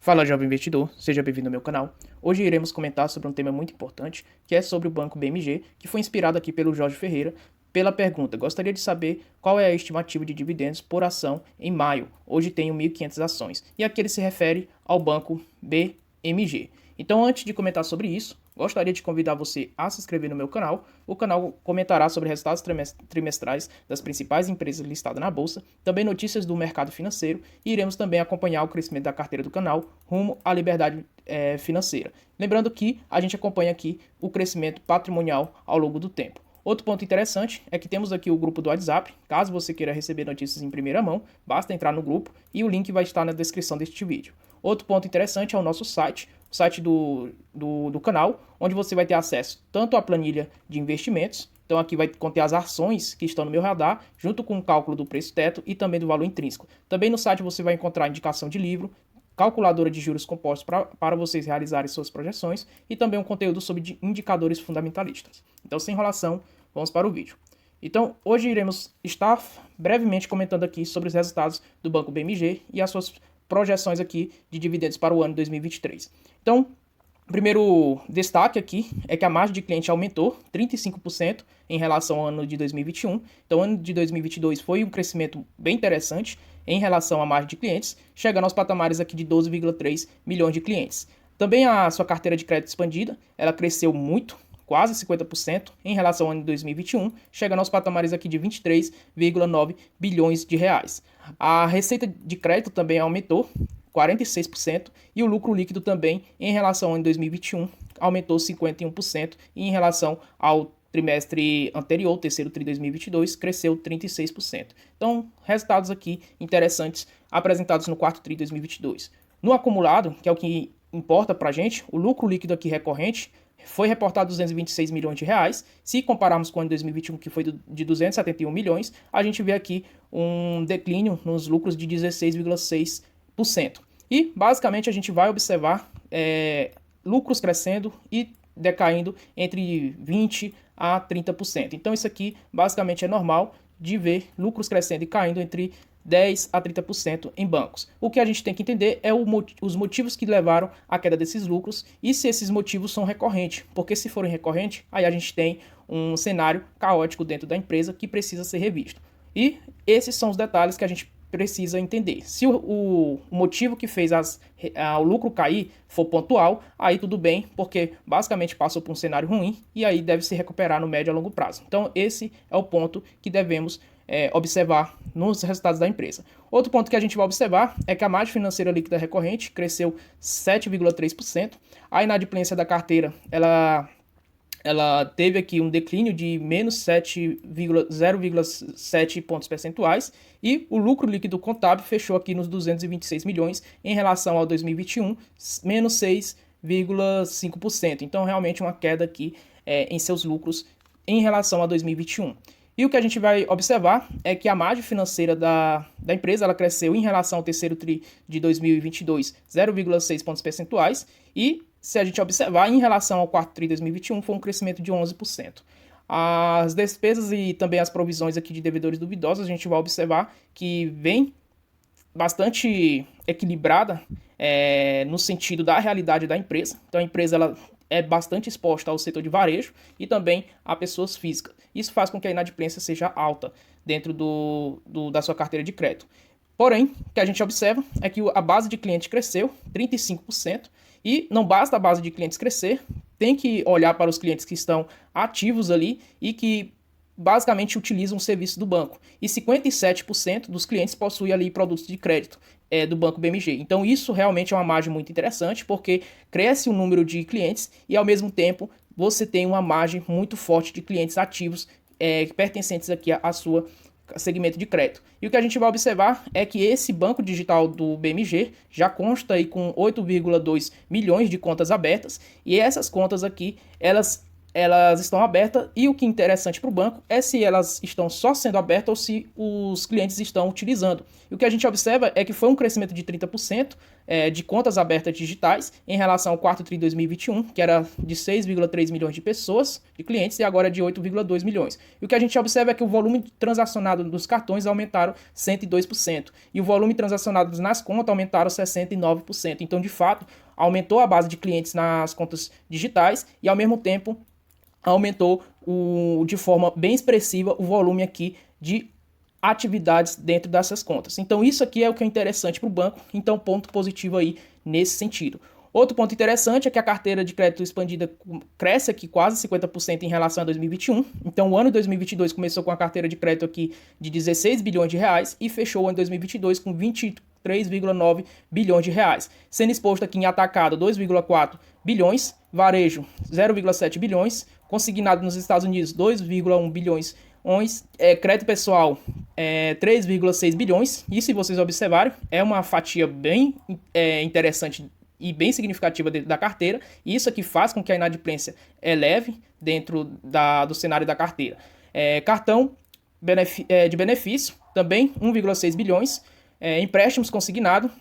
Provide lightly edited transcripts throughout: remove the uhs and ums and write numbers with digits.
Fala, jovem investidor, seja bem-vindo ao meu canal. Hoje iremos comentar sobre um tema muito importante, que é sobre o Banco BMG, que foi inspirado aqui pelo Jorge Ferreira, pela pergunta: gostaria de saber qual é a estimativa de dividendos por ação em maio. Hoje tenho 1.500 ações. E aqui ele se refere ao Banco BMG. Então, antes de comentar sobre isso, gostaria de convidar você a se inscrever no meu canal. O canal comentará sobre resultados trimestrais das principais empresas listadas na bolsa, também notícias do mercado financeiro, e iremos também acompanhar o crescimento da carteira do canal rumo à liberdade financeira. Lembrando que a gente acompanha aqui o crescimento patrimonial ao longo do tempo. Outro ponto interessante é que temos aqui o grupo do WhatsApp. Caso você queira receber notícias em primeira mão, basta entrar no grupo e o link vai estar na descrição deste vídeo. Outro ponto interessante é o nosso site, o site do canal, onde você vai ter acesso tanto à planilha de investimentos, então aqui vai conter as ações que estão no meu radar, junto com o cálculo do preço teto e também do valor intrínseco. Também no site você vai encontrar indicação de livro, calculadora de juros compostos para vocês realizarem suas projeções e também um conteúdo sobre indicadores fundamentalistas. Então, sem enrolação, vamos para o vídeo. Então, hoje iremos estar brevemente comentando aqui sobre os resultados do Banco BMG e as suas projeções aqui de dividendos para o ano 2023. Então, o primeiro destaque aqui é que a margem de cliente aumentou 35% em relação ao ano de 2021. Então, o ano de 2022 foi um crescimento bem interessante em relação à margem de clientes, chegando aos patamares aqui de 12,3 milhões de clientes. Também a sua carteira de crédito expandida, ela cresceu muito, quase 50% em relação ao ano de 2021, chegando aos patamares aqui de 23,9 bilhões de reais. A receita de crédito também aumentou 46%, e o lucro líquido também, em relação ao ano de 2021, aumentou 51%, e em relação ao trimestre anterior, o terceiro tri de 2022, cresceu 36%. Então, resultados aqui interessantes apresentados no quarto tri de 2022. No acumulado, que é o que importa para a gente, o lucro líquido aqui recorrente foi reportado 226 milhões de reais. Se compararmos com o ano de 2021, que foi de 271 milhões, a gente vê aqui um declínio nos lucros de 16,6%. E, basicamente, a gente vai observar lucros crescendo e decaindo entre 20% a 30%. Então, isso aqui, basicamente, é normal de ver lucros crescendo e caindo entre 10% a 30% em bancos. O que a gente tem que entender é os motivos que levaram à queda desses lucros e se esses motivos são recorrentes. Porque se forem recorrentes, aí a gente tem um cenário caótico dentro da empresa que precisa ser revisto. E esses são os detalhes que a gente precisa entender. Se o motivo que fez o lucro cair for pontual, aí tudo bem, porque basicamente passou por um cenário ruim e aí deve se recuperar no médio a longo prazo. Então esse é o ponto que devemos observar nos resultados da empresa. Outro ponto que a gente vai observar é que a margem financeira líquida recorrente cresceu 7,3%. A inadimplência da carteira, ela teve aqui um declínio de menos 0,7 pontos percentuais e o lucro líquido contábil fechou aqui nos 226 milhões em relação ao 2021, menos 6,5%. Então, realmente uma queda aqui em seus lucros em relação a 2021. E o que a gente vai observar é que a margem financeira da empresa ela cresceu em relação ao terceiro tri de 2022, 0,6 pontos percentuais, e se a gente observar em relação ao quarto tri de 2021, foi um crescimento de 11%. As despesas e também as provisões aqui de devedores duvidosos, a gente vai observar que vem bastante equilibrada no sentido da realidade da empresa. Então a empresa ela é bastante exposta ao setor de varejo e também a pessoas físicas. Isso faz com que a inadimplência seja alta dentro da sua carteira de crédito. Porém, o que a gente observa é que a base de clientes cresceu 35%, e não basta a base de clientes crescer, tem que olhar para os clientes que estão ativos ali e que basicamente utilizam o serviço do banco. E 57% dos clientes possuem ali produtos de crédito do Banco BMG. Então isso realmente é uma margem muito interessante, porque cresce o número de clientes e ao mesmo tempo você tem uma margem muito forte de clientes ativos pertencentes aqui à sua segmento de crédito. E o que a gente vai observar é que esse banco digital do BMG já consta aí com 8,2 milhões de contas abertas, e essas contas aqui, elas elas estão abertas e o que é interessante para o banco é se elas estão só sendo abertas ou se os clientes estão utilizando. E o que a gente observa é que foi um crescimento de 30% de contas abertas digitais em relação ao quarto tri de 2021, que era de 6,3 milhões de pessoas, de clientes, e agora é de 8,2 milhões. E o que a gente observa é que o volume transacionado dos cartões aumentaram 102%, e o volume transacionado nas contas aumentaram 69%. Então, de fato, aumentou a base de clientes nas contas digitais e, ao mesmo tempo, aumentou de forma bem expressiva o volume aqui de atividades dentro dessas contas. Então isso aqui é o que é interessante para o banco, então ponto positivo aí nesse sentido. Outro ponto interessante é que a carteira de crédito expandida cresce aqui quase 50% em relação a 2021. Então o ano de 2022 começou com a carteira de crédito aqui de 16 bilhões de reais e fechou o ano de 2022 com 23,9 bilhões de reais, sendo exposto aqui em atacado 2,4 bilhões, varejo 0,7 bilhões, consignado nos Estados Unidos 2,1 bilhões, crédito pessoal 3,6 bilhões, e se vocês observarem, é uma fatia bem interessante e bem significativa dentro da carteira, e isso aqui faz com que a inadimplência eleve dentro do cenário da carteira. Cartão de benefício, também 1,6 bilhões, empréstimos consignados,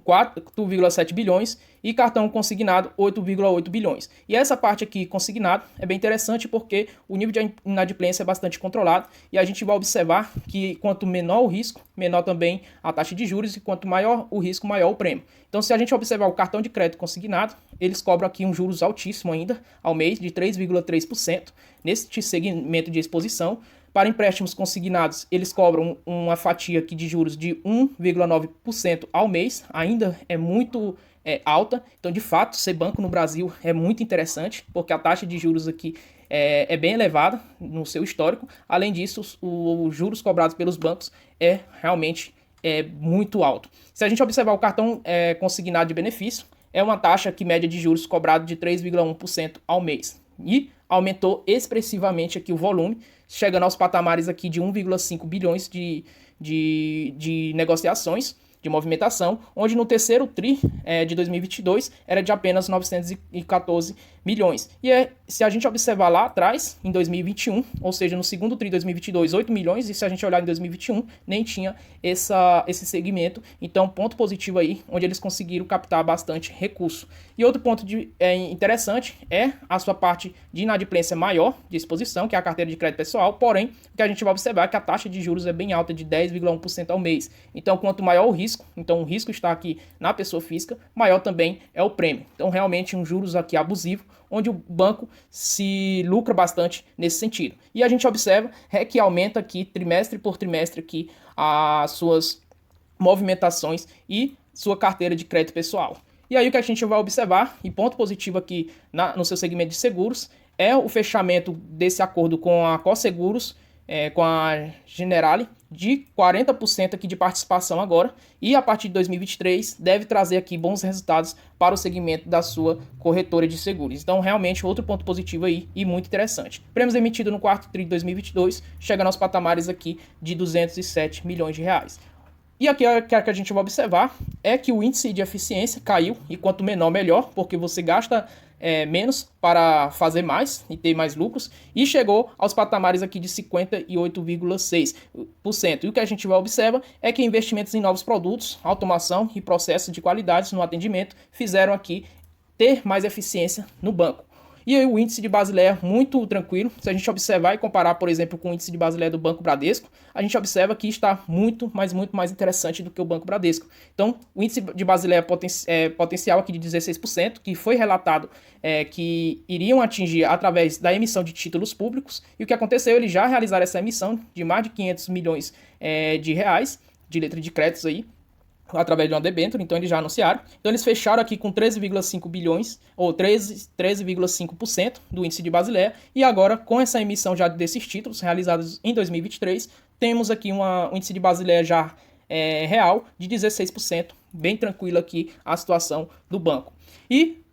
4,7 bilhões e cartão consignado 8,8 bilhões. E essa parte aqui consignado é bem interessante porque o nível de inadimplência é bastante controlado e a gente vai observar que quanto menor o risco, menor também a taxa de juros, e quanto maior o risco, maior o prêmio. Então, se a gente observar o cartão de crédito consignado, eles cobram aqui um juros altíssimo ainda ao mês de 3,3% neste segmento de exposição. Para empréstimos consignados, eles cobram uma fatia aqui de juros de 1,9% ao mês, ainda é muito alta. Então, de fato, ser banco no Brasil é muito interessante, porque a taxa de juros aqui é bem elevada no seu histórico. Além disso, os juros cobrados pelos bancos realmente muito alto. Se a gente observar o cartão consignado de benefício, é uma taxa que média de juros cobrado de 3,1% ao mês. E aumentou expressivamente aqui o volume, chegando aos patamares aqui de 1,5 bilhões de negociações, de movimentação, onde no terceiro tri de 2022 era de apenas 914 milhões. E se a gente observar lá atrás, em 2021, ou seja, no segundo tri de 2022, 8 milhões, e se a gente olhar em 2021, nem tinha esse segmento. Então, ponto positivo aí, onde eles conseguiram captar bastante recurso. E outro ponto interessante é a sua parte de inadimplência maior de exposição, que é a carteira de crédito pessoal, porém, o que a gente vai observar é que a taxa de juros é bem alta, de 10,1% ao mês. Então, quanto maior o risco, então o risco está aqui na pessoa física, maior também é o prêmio. Então, realmente, um juros aqui abusivo, onde o banco se lucra bastante nesse sentido. E a gente observa que aumenta aqui, trimestre por trimestre, aqui, as suas movimentações e sua carteira de crédito pessoal. E aí o que a gente vai observar, e ponto positivo aqui no seu segmento de seguros, é o fechamento desse acordo com a Coseguros, com a Generali, de 40% aqui de participação agora, e a partir de 2023 deve trazer aqui bons resultados para o segmento da sua corretora de seguros. Então, realmente, outro ponto positivo aí e muito interessante. Prêmios emitidos no quarto tri de 2022 chegam aos patamares aqui de 207 milhões de reais. E aqui o que a gente vai observar é que o índice de eficiência caiu, e quanto menor, melhor, porque você gasta menos para fazer mais e ter mais lucros, e chegou aos patamares aqui de 58,6%. E o que a gente vai observar é que investimentos em novos produtos, automação e processos de qualidade no atendimento fizeram aqui ter mais eficiência no banco. E aí o índice de Basileia muito tranquilo. Se a gente observar e comparar, por exemplo, com o índice de Basileia do Banco Bradesco, a gente observa que está muito mais interessante do que o Banco Bradesco. Então, o índice de Basileia potencial aqui de 16%, que foi relatado que iriam atingir através da emissão de títulos públicos. E o que aconteceu? Eles já realizaram essa emissão de mais de 500 milhões de reais de letra de créditos aí, através de uma debênture, então eles já anunciaram. Então eles fecharam aqui com 13,5 bilhões, ou 13,5% do índice de Basileia, e agora com essa emissão já desses títulos realizados em 2023, temos aqui um índice de Basileia já real de 16%, bem tranquilo aqui a situação do banco. E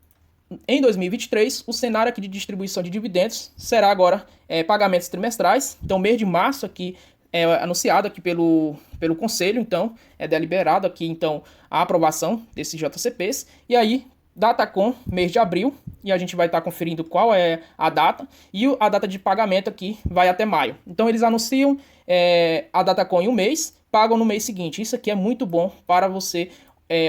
em 2023, o cenário aqui de distribuição de dividendos será agora pagamentos trimestrais. Então mês de março aqui anunciado aqui pelo Conselho, então, deliberado aqui, então, a aprovação desses JCPs, e aí, Datacom, mês de abril, e a gente vai estar conferindo qual é a data, e a data de pagamento aqui vai até maio. Então eles anunciam a Datacom em um mês, pagam no mês seguinte. Isso aqui é muito bom para você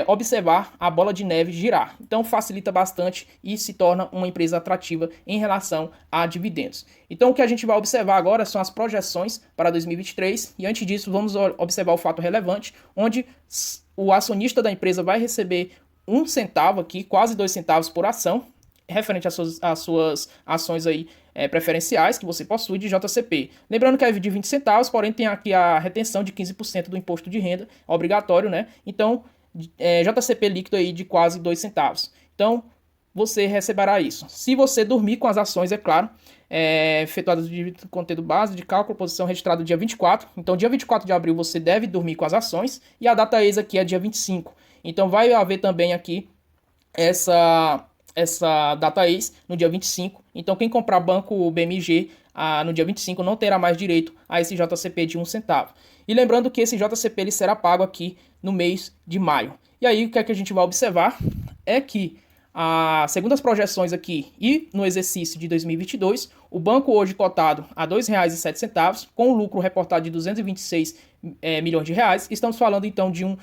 observar a bola de neve girar. Então facilita bastante e se torna uma empresa atrativa em relação a dividendos. Então o que a gente vai observar agora são as projeções para 2023 e antes disso vamos observar o fato relevante, onde o acionista da empresa vai receber 1 centavo aqui, quase 2 centavos por ação, referente às suas ações aí preferenciais que você possui de JCP. Lembrando que é de 20 centavos, porém tem aqui a retenção de 15% do imposto de renda, obrigatório, né? Então, JCP líquido aí de quase 2 centavos. Então, você receberá isso. Se você dormir com as ações, é claro, efetuadas de conteúdo base de cálculo, posição registrada dia 24. Então, dia 24 de abril você deve dormir com as ações e a data ex aqui é dia 25. Então, vai haver também aqui essa data ex no dia 25. Então, quem comprar banco BMG no dia 25 não terá mais direito a esse JCP de 1 centavo. E lembrando que esse JCP ele será pago aqui no mês de maio. E aí, o que é que a gente vai observar é que, segundo as projeções aqui e no exercício de 2022, o banco hoje cotado a R$ 2,07, com o lucro reportado de 226 milhões de reais, estamos falando então de um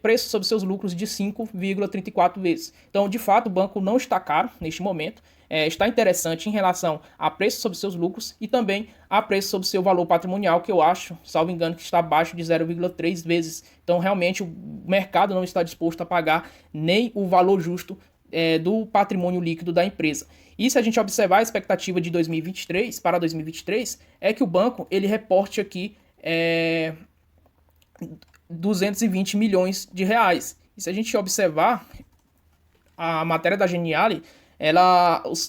preço sobre seus lucros de 5,34 vezes. Então, de fato, o banco não está caro neste momento, está interessante em relação a preço sobre seus lucros e também a preço sobre seu valor patrimonial, que eu acho, salvo engano, que está abaixo de 0,3 vezes. Então, realmente, o mercado não está disposto a pagar nem o valor justo do patrimônio líquido da empresa. E se a gente observar a expectativa de 2023, para 2023, é que o banco ele reporte aqui 220 milhões de reais. E se a gente observar a matéria da Geniali,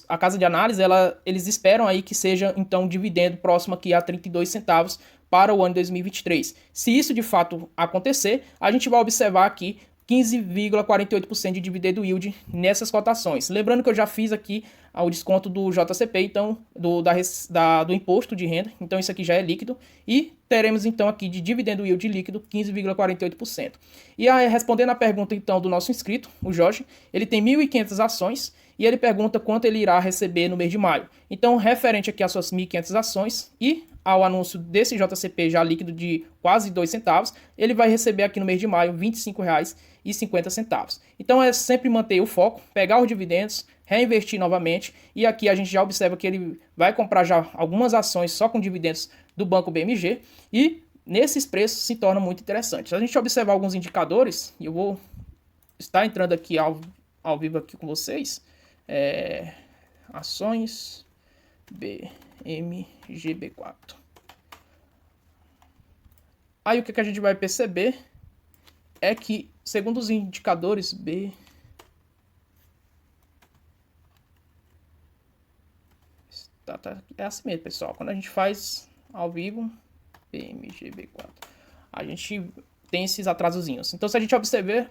a casa de análise, eles esperam aí que seja então um dividendo próximo aqui a 32 centavos para o ano de 2023. Se isso de fato acontecer, a gente vai observar aqui 15,48% de dividendo yield nessas cotações. Lembrando que eu já fiz aqui o desconto do JCP, então do imposto de renda, então isso aqui já é líquido, e teremos então aqui de dividendo yield líquido 15,48%. E aí, respondendo a pergunta então do nosso inscrito, o Jorge, ele tem 1.500 ações e ele pergunta quanto ele irá receber no mês de maio. Então, referente aqui às suas 1.500 ações e ao anúncio desse JCP já líquido de quase 2 centavos, ele vai receber aqui no mês de maio R$ 25,50. Então é sempre manter o foco, pegar os dividendos, reinvestir novamente, e aqui a gente já observa que ele vai comprar já algumas ações só com dividendos do Banco BMG, e nesses preços se torna muito interessante. Se a gente observar alguns indicadores, e eu vou estar entrando aqui ao vivo aqui com vocês, ações BMGB4. Aí o que a gente vai perceber é que, segundo os indicadores é assim mesmo, pessoal. Quando a gente faz ao vivo, BMGB4, a gente tem esses atrasozinhos. Então, se a gente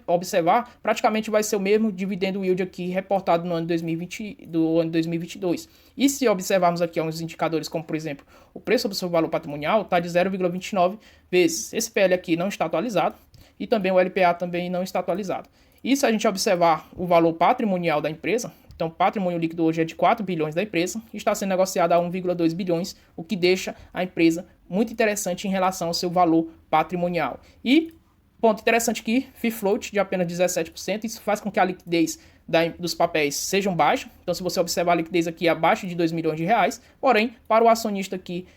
observar, praticamente vai ser o mesmo dividendo yield aqui reportado no ano 2020, do ano 2022. E se observarmos aqui alguns indicadores, como por exemplo, o preço sobre o seu valor patrimonial está de 0,29 vezes. Esse PL aqui não está atualizado e também o LPA também não está atualizado. E se a gente observar o valor patrimonial da empresa, então o patrimônio líquido hoje é de 4 bilhões da empresa e está sendo negociado a 1,2 bilhões, o que deixa a empresa muito interessante em relação ao seu valor patrimonial. E ponto interessante aqui, free float de apenas 17%, isso faz com que a liquidez dos papéis sejam baixa. Então, se você observar a liquidez aqui abaixo de 2 milhões de reais, porém, para o acionista aqui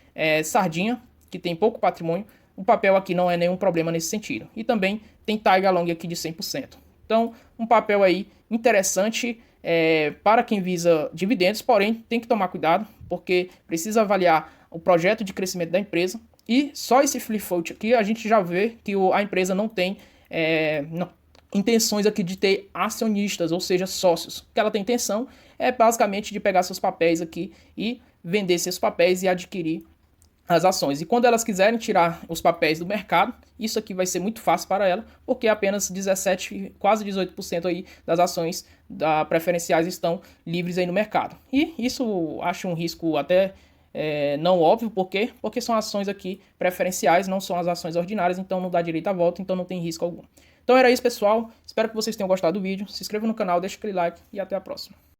sardinha, que tem pouco patrimônio, o papel aqui não é nenhum problema nesse sentido. E também tem tag along aqui de 100%. Então, um papel aí interessante para quem visa dividendos, porém tem que tomar cuidado, porque precisa avaliar o projeto de crescimento da empresa, e só esse free float aqui a gente já vê que a empresa não tem intenções aqui de ter acionistas, ou seja, sócios. O que ela tem intenção é basicamente de pegar seus papéis aqui e vender seus papéis e adquirir as ações. E quando elas quiserem tirar os papéis do mercado, isso aqui vai ser muito fácil para ela, porque apenas 17, quase 18% aí das ações preferenciais estão livres aí no mercado. E isso acho um risco até não óbvio, por quê? Porque são ações aqui preferenciais, não são as ações ordinárias, então não dá direito a voto, então não tem risco algum. Então era isso, pessoal. Espero Espero que vocês tenham gostado do vídeo, se inscrevam no canal, deixe aquele like e até a próxima.